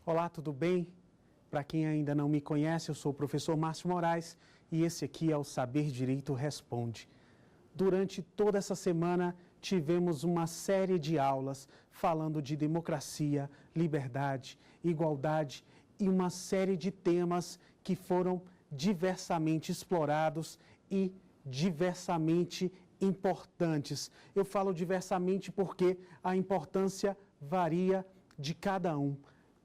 Olá, tudo bem? Para quem ainda não me conhece, eu sou o professor Márcio Moraes e esse aqui é o Saber Direito Responde. Durante toda essa semana, tivemos uma série de aulas falando de democracia, liberdade, igualdade e uma série de temas que foram diversamente explorados e diversamente importantes. Eu falo diversamente porque a importância varia de cada um.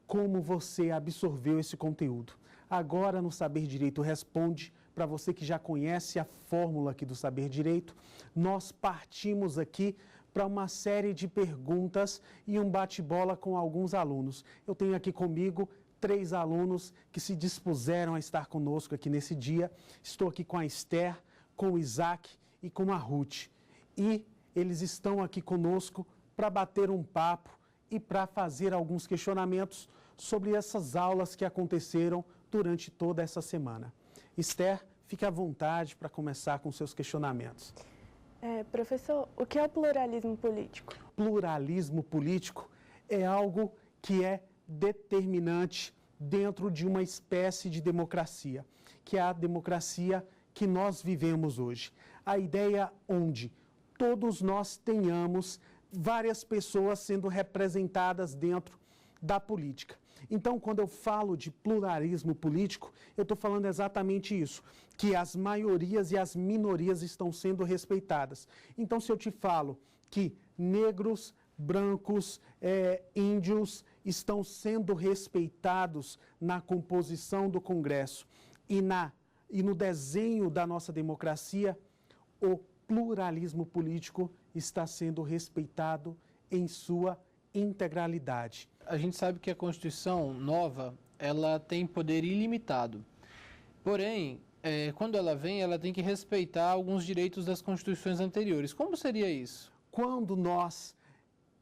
Como você absorveu esse conteúdo. Agora, no Saber Direito Responde, para você que já conhece a fórmula aqui do Saber Direito, nós partimos aqui para uma série de perguntas e um bate-bola com alguns alunos. Eu tenho aqui comigo 3 alunos que se dispuseram a estar conosco aqui nesse dia. Estou aqui com a Esther, com o Isaac e com a Ruth. E eles estão aqui conosco para bater um papo e para fazer alguns questionamentos sobre essas aulas que aconteceram durante toda essa semana. Esther, fique à vontade para começar com seus questionamentos. Professor, o que é o pluralismo político? Pluralismo político é algo que é determinante dentro de uma espécie de democracia, que é a democracia que nós vivemos hoje. A ideia onde todos nós tenhamos várias pessoas sendo representadas dentro da política. Então, quando eu falo de pluralismo político, eu estou falando exatamente isso, que as maiorias e as minorias estão sendo respeitadas. Então, se eu te falo que negros, brancos, índios estão sendo respeitados na composição do Congresso e no desenho da nossa democracia, o pluralismo político está sendo respeitado em sua integralidade. A gente sabe que a Constituição nova, ela tem poder ilimitado. Porém, quando ela vem, ela tem que respeitar alguns direitos das constituições anteriores. Como seria isso? Quando nós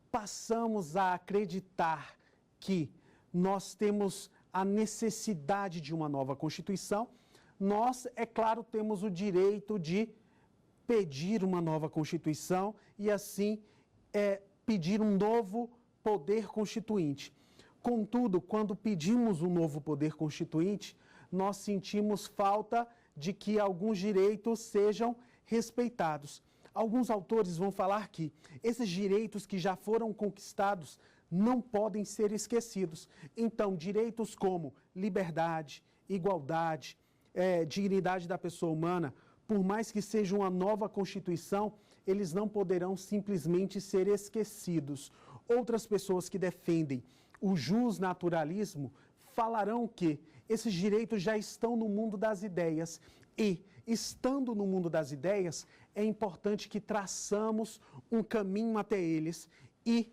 passamos a acreditar que nós temos a necessidade de uma nova Constituição, nós, é claro, temos o direito de pedir uma nova Constituição e, assim, pedir um novo poder constituinte. Contudo, quando pedimos um novo poder constituinte, nós sentimos falta de que alguns direitos sejam respeitados. Alguns autores vão falar que esses direitos que já foram conquistados não podem ser esquecidos. Então, direitos como liberdade, igualdade, dignidade da pessoa humana, por mais que seja uma nova Constituição, eles não poderão simplesmente ser esquecidos. Outras pessoas que defendem o justnaturalismo falarão que esses direitos já estão no mundo das ideias e, estando no mundo das ideias, é importante que traçamos um caminho até eles e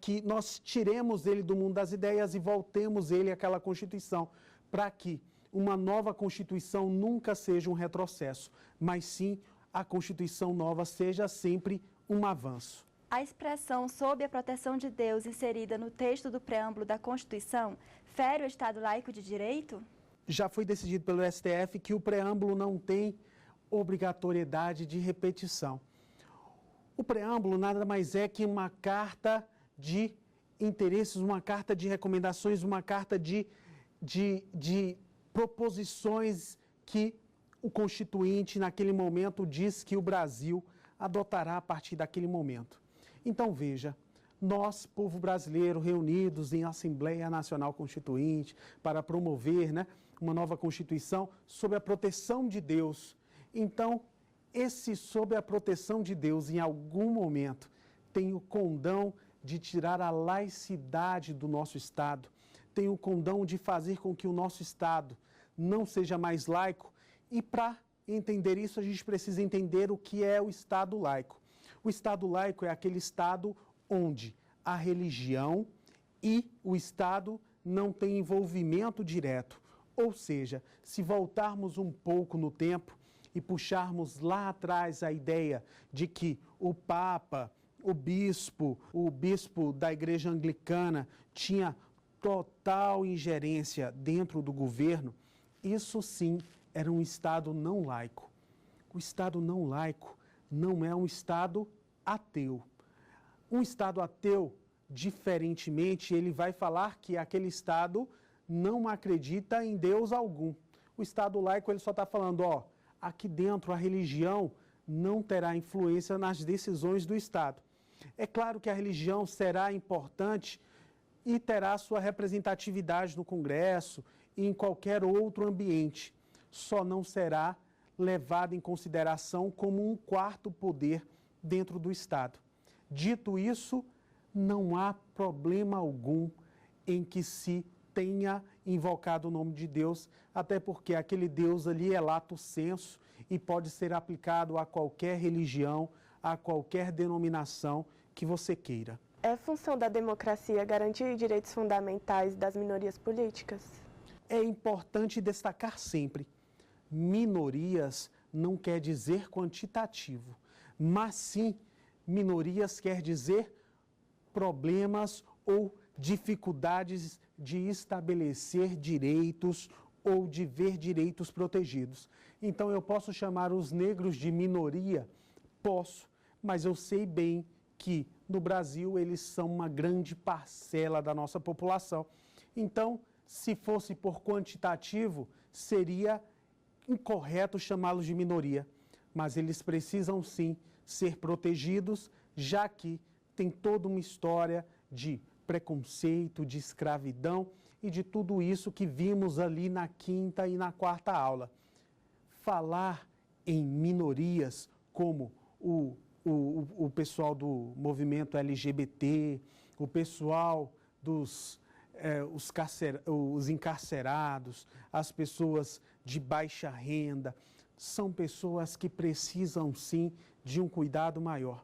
que nós tiremos ele do mundo das ideias e voltemos ele àquela Constituição, para que uma nova Constituição nunca seja um retrocesso, mas sim a Constituição nova seja sempre um avanço. A expressão sob a proteção de Deus inserida no texto do preâmbulo da Constituição fere o Estado laico de direito? Já foi decidido pelo STF que o preâmbulo não tem obrigatoriedade de repetição. O preâmbulo nada mais é que uma carta de interesses, uma carta de recomendações, uma carta de proposições que o Constituinte, naquele momento, diz que o Brasil adotará a partir daquele momento. Então, veja, nós, povo brasileiro, reunidos em Assembleia Nacional Constituinte para promover uma nova Constituição sob a proteção de Deus. Então, esse sob a proteção de Deus, em algum momento, tem o condão de tirar a laicidade do nosso Estado, tem o condão de fazer com que o nosso Estado não seja mais laico. E para entender isso, a gente precisa entender o que é o Estado laico. O Estado laico é aquele Estado onde a religião e o Estado não têm envolvimento direto. Ou seja, se voltarmos um pouco no tempo e puxarmos lá atrás a ideia de que o Papa, o bispo da Igreja Anglicana tinha total ingerência dentro do governo, isso sim era um Estado não laico. O Estado não laico não é um Estado ateu. Um Estado ateu diferentemente, ele vai falar que aquele Estado não acredita em Deus algum. O Estado laico, ele só está falando, ó, aqui dentro a religião não terá influência nas decisões do Estado. É claro que a religião será importante e terá sua representatividade no Congresso e em qualquer outro ambiente. Só não será levada em consideração como um quarto poder dentro do Estado. Dito isso, não há problema algum em que se tenha invocado o nome de Deus, até porque aquele Deus ali é lato sensu e pode ser aplicado a qualquer religião, a qualquer denominação que você queira. É função da democracia garantir direitos fundamentais das minorias políticas? É importante destacar sempre, minorias não quer dizer quantitativo, mas sim, minorias quer dizer problemas ou dificuldades de estabelecer direitos ou de ver direitos protegidos. Então eu posso chamar os negros de minoria? Posso, mas eu sei bem que no Brasil eles são uma grande parcela da nossa população. Então, se fosse por quantitativo, seria incorreto chamá-los de minoria, mas eles precisam sim ser protegidos, já que tem toda uma história de preconceito, de escravidão e de tudo isso que vimos ali na quinta e na quarta aula. Falar em minorias como o pessoal do movimento LGBT, o pessoal os encarcerados, as pessoas de baixa renda, são pessoas que precisam sim de um cuidado maior.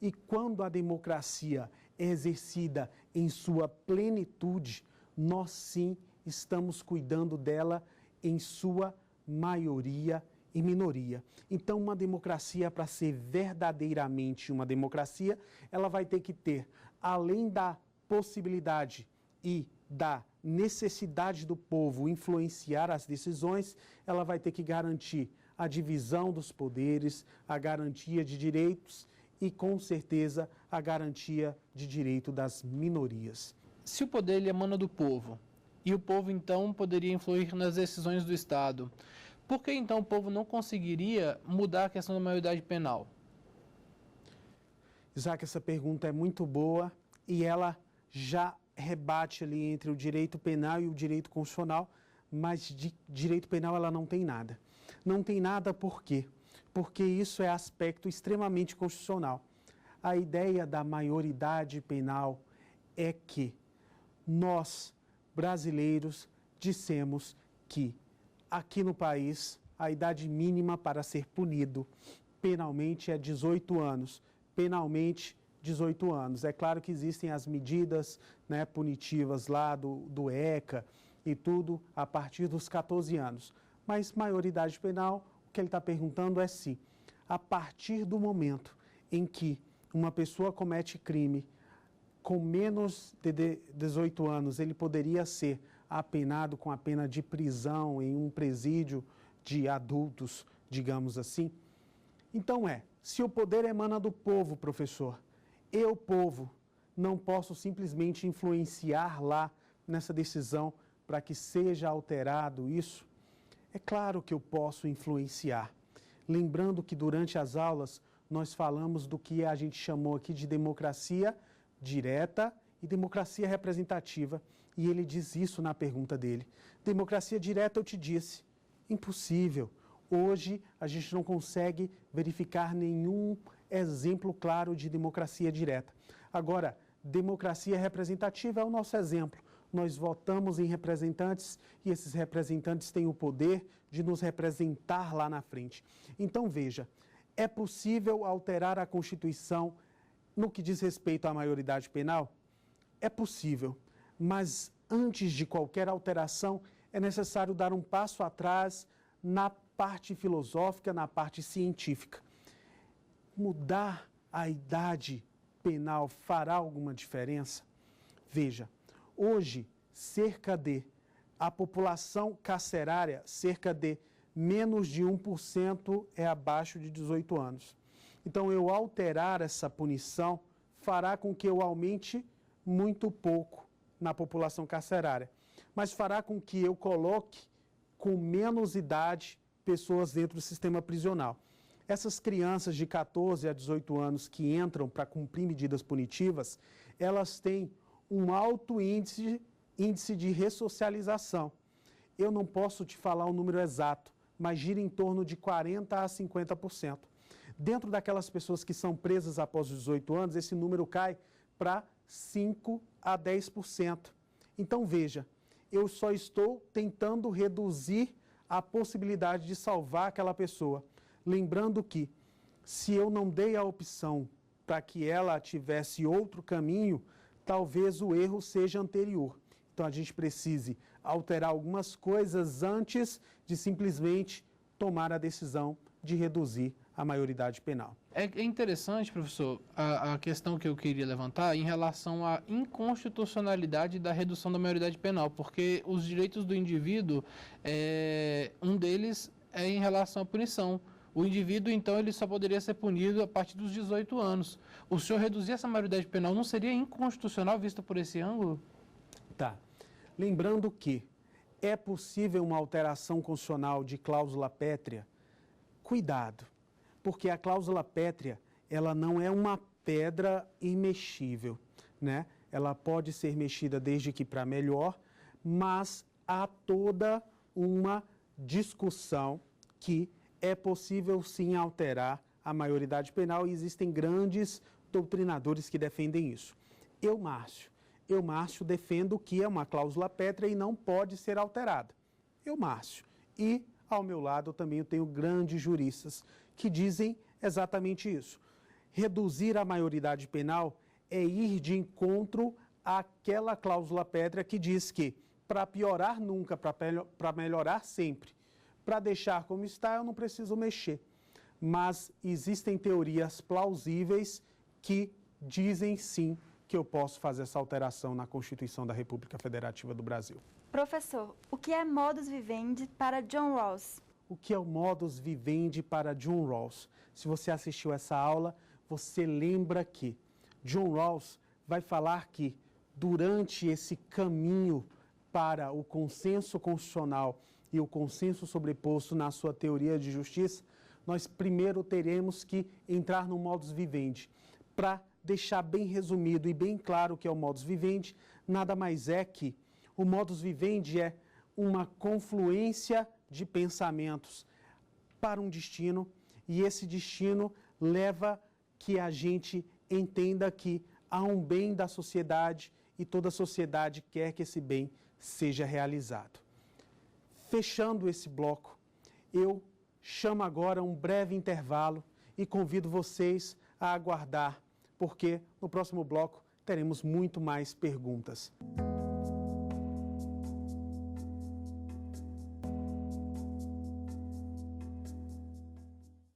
E quando a democracia é exercida em sua plenitude, nós sim estamos cuidando dela em sua maioria e minoria. Então, uma democracia, para ser verdadeiramente uma democracia, ela vai ter que ter, além da possibilidade e da necessidade do povo influenciar as decisões, ela vai ter que garantir a divisão dos poderes, a garantia de direitos e, com certeza, a garantia de direito das minorias. Se o poder ele emana do povo, e o povo então poderia influir nas decisões do Estado, por que então o povo não conseguiria mudar a questão da maioridade penal? Isaac, essa pergunta é muito boa e ela já rebate ali entre o direito penal e o direito constitucional, mas de direito penal ela não tem nada. Não tem nada por quê? Porque isso é aspecto extremamente constitucional. A ideia da maioridade penal é que nós, brasileiros, dissemos que aqui no país a idade mínima para ser punido penalmente é 18 anos. Penalmente, 18 anos. É claro que existem as medidas, né, punitivas lá do ECA e tudo a partir dos 14 anos. Mas maioridade penal, o que ele está perguntando é se, a partir do momento em que uma pessoa comete crime com menos de 18 anos, ele poderia ser apenado com a pena de prisão em um presídio de adultos, digamos assim. Então se o poder emana do povo, professor, eu, povo, não posso simplesmente influenciar lá nessa decisão para que seja alterado isso? É claro que eu posso influenciar. Lembrando que durante as aulas nós falamos do que a gente chamou aqui de democracia direta e democracia representativa. E ele diz isso na pergunta dele. Democracia direta, eu te disse, impossível. Hoje a gente não consegue verificar nenhum exemplo claro de democracia direta. Agora, democracia representativa é o nosso exemplo. Nós votamos em representantes e esses representantes têm o poder de nos representar lá na frente. Então, veja, é possível alterar a Constituição no que diz respeito à maioridade penal? É possível, mas antes de qualquer alteração, é necessário dar um passo atrás na parte filosófica, na parte científica. Mudar a idade penal fará alguma diferença? Veja, hoje, a população carcerária, cerca de menos de 1% é abaixo de 18 anos. Então, eu alterar essa punição fará com que eu aumente muito pouco na população carcerária, mas fará com que eu coloque com menos idade pessoas dentro do sistema prisional. Essas crianças de 14 a 18 anos que entram para cumprir medidas punitivas, elas têm um alto índice de ressocialização. Eu não posso te falar o número exato, mas gira em torno de 40% a 50%. Dentro daquelas pessoas que são presas após os 18 anos, esse número cai para 5% a 10%. Então, veja, eu só estou tentando reduzir a possibilidade de salvar aquela pessoa. Lembrando que, se eu não dei a opção para que ela tivesse outro caminho, talvez o erro seja anterior. Então, a gente precise alterar algumas coisas antes de simplesmente tomar a decisão de reduzir a maioridade penal. É interessante, professor, a questão que eu queria levantar em relação à inconstitucionalidade da redução da maioridade penal, porque os direitos do indivíduo, um deles é em relação à punição. O indivíduo, então, ele só poderia ser punido a partir dos 18 anos. O senhor reduzir essa maioridade penal não seria inconstitucional visto por esse ângulo? Tá. Lembrando que é possível uma alteração constitucional de cláusula pétrea. Cuidado, porque a cláusula pétrea, ela não é uma pedra imexível, né? Ela pode ser mexida desde que para melhor, mas há toda uma discussão que é possível sim alterar a maioridade penal e existem grandes doutrinadores que defendem isso. Eu, Márcio, defendo que é uma cláusula pétrea e não pode ser alterada. Eu, Márcio. E, ao meu lado, também eu tenho grandes juristas que dizem exatamente isso. Reduzir a maioridade penal é ir de encontro àquela cláusula pétrea que diz que, para piorar nunca, para melhorar sempre, para deixar como está, eu não preciso mexer. Mas existem teorias plausíveis que dizem sim que eu posso fazer essa alteração na Constituição da República Federativa do Brasil. Professor, o que é modus vivendi para John Rawls? O que é o modus vivendi para John Rawls? Se você assistiu essa aula, você lembra que John Rawls vai falar que durante esse caminho para o consenso constitucional e o consenso sobreposto na sua teoria de justiça, nós primeiro teremos que entrar no modus vivendi. Para deixar bem resumido e bem claro o que é o modus vivendi, nada mais é que o modus vivendi é uma confluência de pensamentos para um destino e esse destino leva que a gente entenda que há um bem da sociedade e toda a sociedade quer que esse bem seja realizado. Fechando esse bloco, eu chamo agora um breve intervalo e convido vocês a aguardar, porque no próximo bloco teremos muito mais perguntas.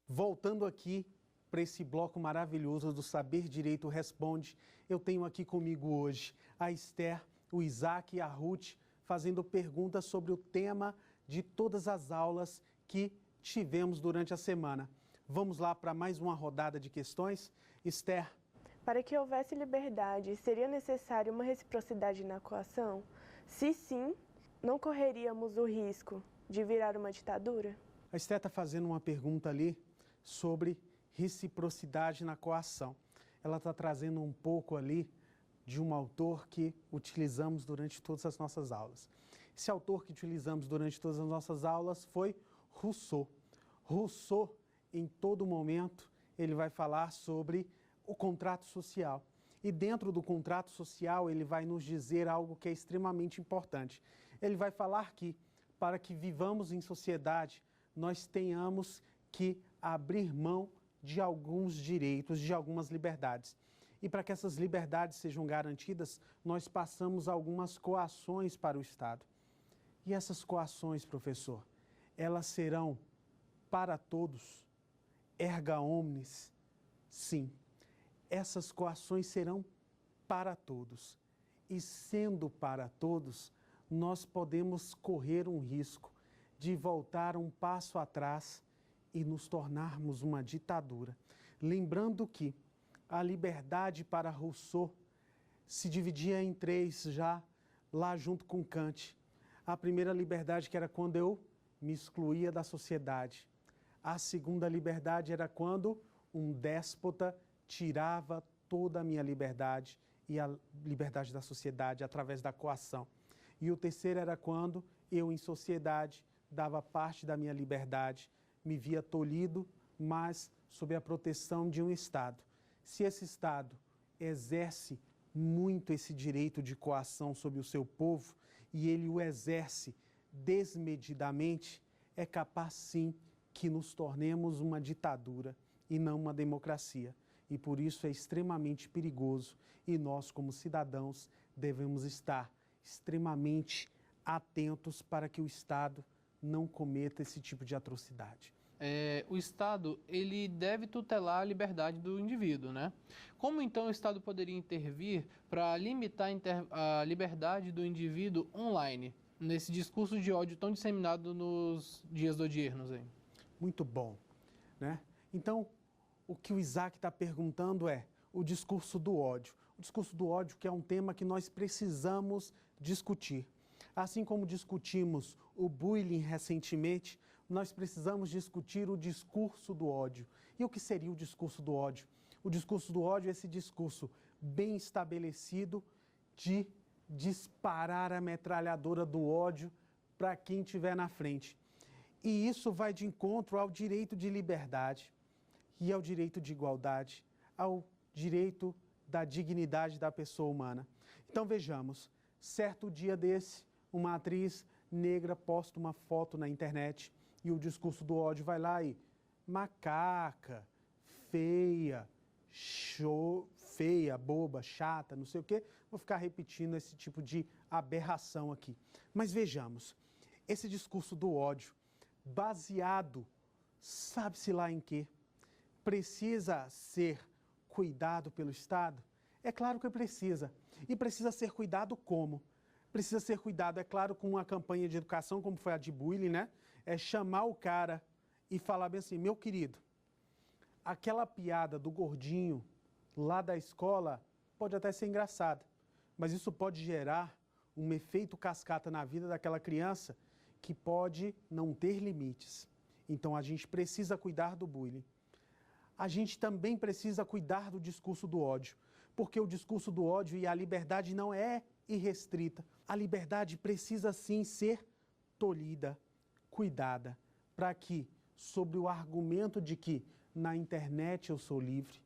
Voltando aqui para esse bloco maravilhoso do Saber Direito Responde, eu tenho aqui comigo hoje a Esther, o Isaac e a Ruth, fazendo perguntas sobre o tema de todas as aulas que tivemos durante a semana. Vamos lá para mais uma rodada de questões? Esther. Para que houvesse liberdade, seria necessária uma reciprocidade na coação? Se sim, não correríamos o risco de virar uma ditadura? A Esther está fazendo uma pergunta ali sobre reciprocidade na coação. Ela está trazendo um pouco ali de um autor que utilizamos durante todas as nossas aulas. Esse autor que utilizamos durante todas as nossas aulas foi Rousseau. Rousseau, em todo momento, ele vai falar sobre o contrato social. E dentro do contrato social, ele vai nos dizer algo que é extremamente importante. Ele vai falar que, para que vivamos em sociedade, nós tenhamos que abrir mão de alguns direitos, de algumas liberdades. E para que essas liberdades sejam garantidas, nós passamos algumas coações para o Estado. E essas coações, professor, elas serão para todos, erga omnes? Sim, essas coações serão para todos. E sendo para todos, nós podemos correr um risco de voltar um passo atrás e nos tornarmos uma ditadura. Lembrando que a liberdade para Rousseau se dividia em três já, lá junto com Kant. A primeira liberdade, que era quando eu me excluía da sociedade. A segunda liberdade era quando um déspota tirava toda a minha liberdade e a liberdade da sociedade através da coação. E o terceiro era quando eu, em sociedade, dava parte da minha liberdade, me via tolhido, mas sob a proteção de um Estado. Se esse Estado exerce muito esse direito de coação sobre o seu povo e ele o exerce desmedidamente, é capaz sim que nos tornemos uma ditadura e não uma democracia. E por isso é extremamente perigoso e nós, como cidadãos, devemos estar extremamente atentos para que o Estado não cometa esse tipo de atrocidade. O Estado, ele deve tutelar a liberdade do indivíduo, né? Como então o Estado poderia intervir para limitar a liberdade do indivíduo online, nesse discurso de ódio tão disseminado nos dias odiernos aí? Muito bom, né? Então, o que o Isaac está perguntando é o discurso do ódio. O discurso do ódio, que é um tema que nós precisamos discutir. Assim como discutimos o bullying recentemente, nós precisamos discutir o discurso do ódio. E o que seria o discurso do ódio? O discurso do ódio é esse discurso bem estabelecido de disparar a metralhadora do ódio para quem estiver na frente. E isso vai de encontro ao direito de liberdade e ao direito de igualdade, ao direito da dignidade da pessoa humana. Então vejamos, certo dia desse, uma atriz negra posta uma foto na internet e o discurso do ódio vai lá e macaca, feia, feia, boba, chata, não sei o quê. Vou ficar repetindo esse tipo de aberração aqui. Mas vejamos, esse discurso do ódio, baseado, sabe-se lá em quê? Precisa ser cuidado pelo Estado? É claro que precisa. E precisa ser cuidado como? Precisa ser cuidado, é claro, com uma campanha de educação, como foi a de bullying, né? É chamar o cara e falar bem assim, meu querido, aquela piada do gordinho lá da escola pode até ser engraçada, mas isso pode gerar um efeito cascata na vida daquela criança que pode não ter limites. Então a gente precisa cuidar do bullying. A gente também precisa cuidar do discurso do ódio, porque o discurso do ódio e a liberdade não é irrestrita. A liberdade precisa sim ser tolhida, cuidada, para que, sobre o argumento de que na internet eu sou livre,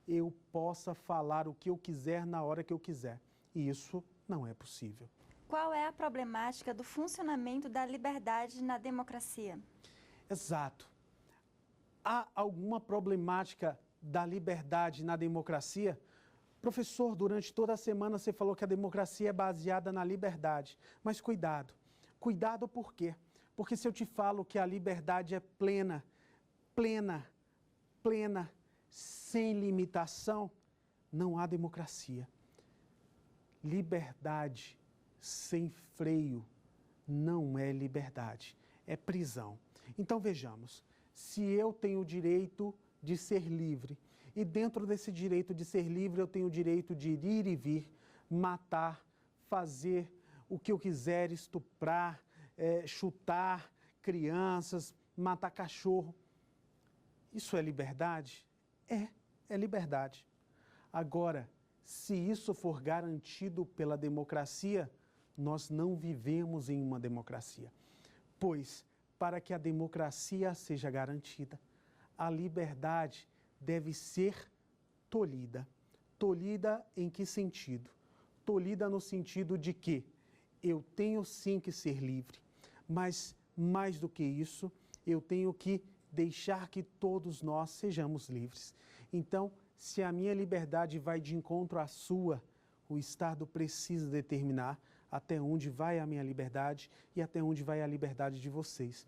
eu possa falar o que eu quiser na hora que eu quiser. E isso não é possível. Qual é a problemática do funcionamento da liberdade na democracia? Exato. Há alguma problemática da liberdade na democracia? Professor, durante toda a semana você falou que a democracia é baseada na liberdade. Mas cuidado. Cuidado por quê? Porque se eu te falo que a liberdade é plena, sem limitação, não há democracia. Liberdade sem freio não é liberdade, é prisão. Então vejamos, se eu tenho o direito de ser livre, e dentro desse direito de ser livre eu tenho o direito de ir e vir, matar, fazer o que eu quiser, estuprar, chutar crianças, matar cachorro. Isso é liberdade? É liberdade. Agora, se isso for garantido pela democracia, nós não vivemos em uma democracia. Pois, para que a democracia seja garantida, a liberdade deve ser tolhida. Tolhida em que sentido? Tolhida no sentido de que eu tenho sim que ser livre, mas mais do que isso, eu tenho que deixar que todos nós sejamos livres. Então, se a minha liberdade vai de encontro à sua, o Estado precisa determinar até onde vai a minha liberdade e até onde vai a liberdade de vocês.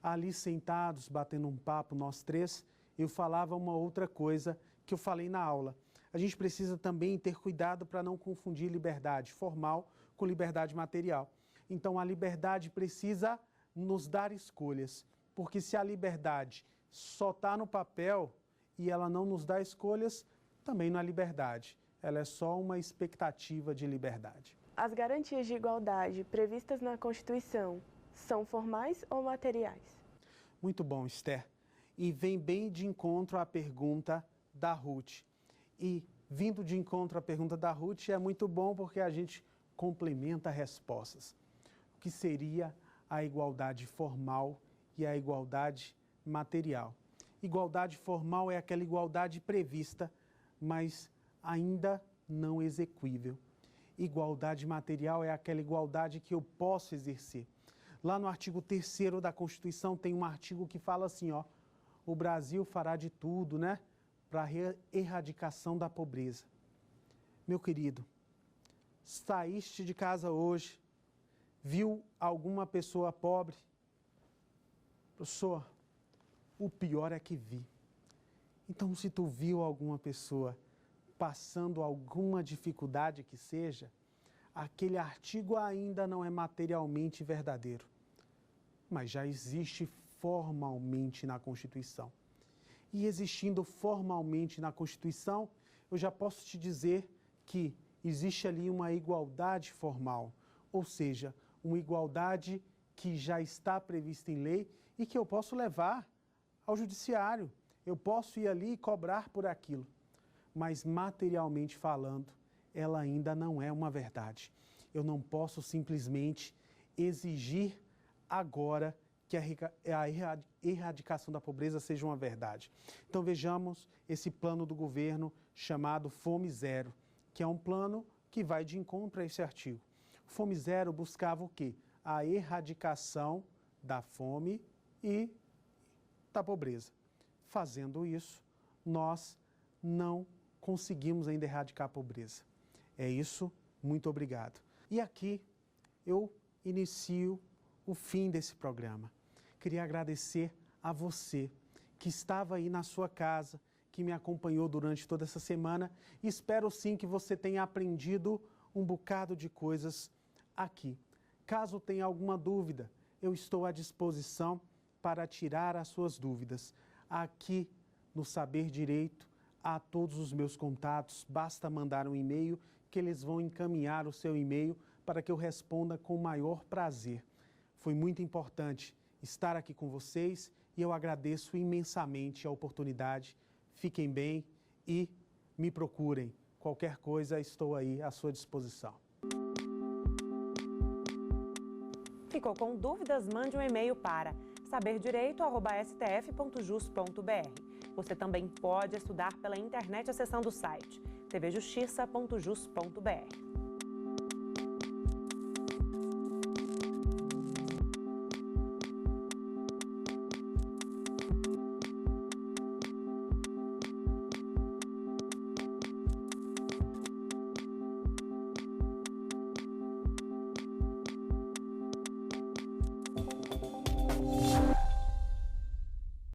Ali sentados, batendo um papo, nós três, eu falava uma outra coisa que eu falei na aula. A gente precisa também ter cuidado para não confundir liberdade formal com liberdade material. Então, a liberdade precisa nos dar escolhas, porque se a liberdade só está no papel e ela não nos dá escolhas, também não é liberdade. ela é só uma expectativa de liberdade. As garantias de igualdade previstas na Constituição são formais ou materiais? Muito bom, Esther. E vem bem de encontro à pergunta da Ruth. E vindo de encontro à pergunta da Ruth é muito bom porque a gente complementa respostas. O que seria a igualdade formal e a igualdade material? Igualdade formal é aquela igualdade prevista, mas ainda não exequível. Igualdade material é aquela igualdade que eu posso exercer. Lá no artigo 3º da Constituição tem um artigo que fala assim, ó, o Brasil fará de tudo, né, para a erradicação da pobreza. Meu querido, saíste de casa hoje, viu alguma pessoa pobre? Professor, o pior é que vi. Então, se tu viu alguma pessoa passando alguma dificuldade que seja, aquele artigo ainda não é materialmente verdadeiro, mas já existe formalmente na Constituição. E existindo formalmente na Constituição, eu já posso te dizer que existe ali uma igualdade formal, ou seja, uma igualdade que já está prevista em lei e que eu posso levar ao judiciário. Eu posso ir ali e cobrar por aquilo. Mas materialmente falando, ela ainda não é uma verdade. Eu não posso simplesmente exigir agora que a erradicação da pobreza seja uma verdade. Então vejamos esse plano do governo chamado Fome Zero, que é um plano que vai de encontro a esse artigo. O Fome Zero buscava o quê? A erradicação da fome e da pobreza. Fazendo isso, nós não conseguimos ainda erradicar a pobreza. É isso, muito obrigado. E aqui eu inicio o fim desse programa. Queria agradecer a você que estava aí na sua casa, que me acompanhou durante toda essa semana. E espero sim que você tenha aprendido um bocado de coisas aqui. Caso tenha alguma dúvida, eu estou à disposição para tirar as suas dúvidas. Aqui no Saber Direito, a todos os meus contatos, basta mandar um e-mail que eles vão encaminhar o seu e-mail para que eu responda com o maior prazer. Foi muito importante estar aqui com vocês e eu agradeço imensamente a oportunidade. Fiquem bem e me procurem. Qualquer coisa, estou aí à sua disposição. Ficou com dúvidas? Mande um e-mail para saberdireito@stf.jus.br. Você também pode estudar pela internet acessando o site tvjustiça.jus.br.